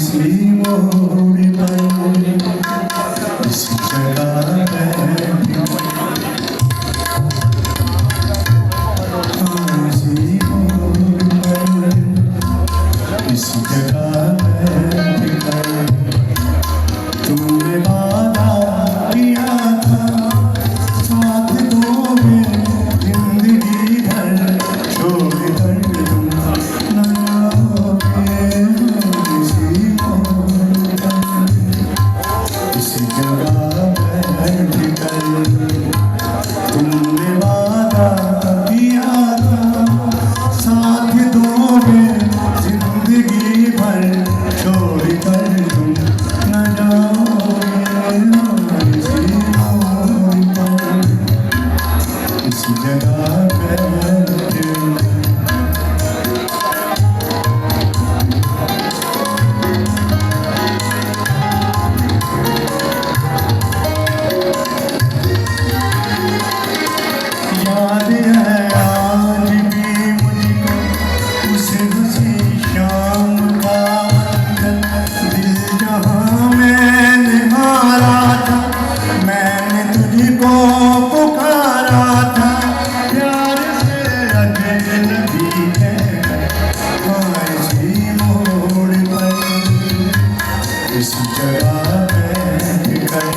किसी मोड़ पर इस जगह किसी मोड़ पर इस जगह तुमने वादा किया था साथ दोगे जिंदगी भर छोड़ कर तुम न जाओगे किसी मोड़ पर इस जगह बैठ कर तुमने वादा किया था साथ दोगे जिंदगी भर छोड़ कर तुम न जाओगे किसी मोड़ पर इस जगह बैठ याद है आज भी मुझको उस हंसी शाम का मंजर दिल जहाँ मैंने हारा था मैंने तुझको पुकारा था प्यार से अजनबी है इसी मोड़ पर इस जगह बैठ कर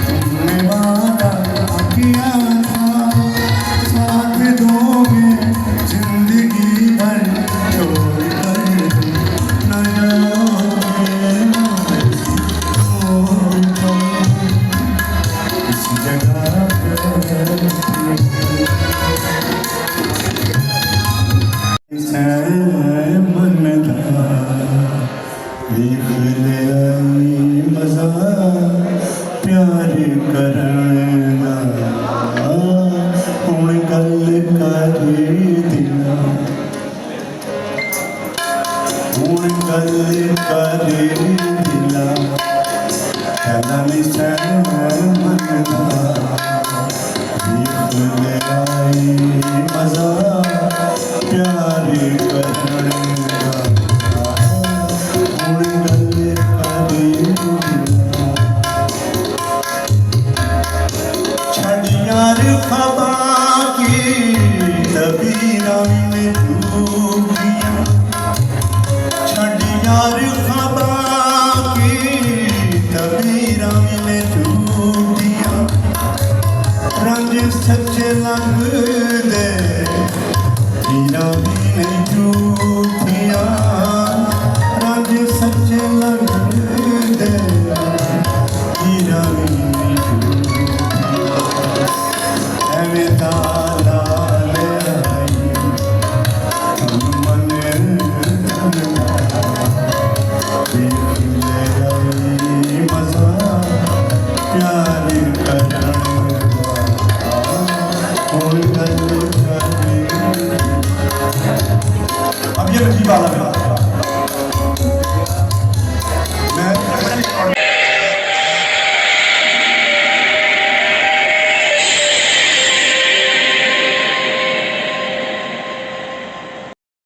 तुमने वादा किया साथ दोगे जिंदगी भर छोड़ कर न जाओगे इस जगह मन था देख ले आई मजा प्यार करना हुण गल कर दिला हुण गल कर दिला पहला निशान मनदा देख ले आई मजा प्यार करना हुण गल कर दिला छड़ यार खबा की तबीरां में डूबियां छड़ यार खबा की तबीरां में डूबियां रंग सच्चे लगदे हीरा भी नहीं झूठियां रंग सच्चे लगदे हीरा भी नहीं झूठियां एवें ताला ले आई मन देख ले आई मजा प्यार करना हुण गल कर अब ये रखी वाला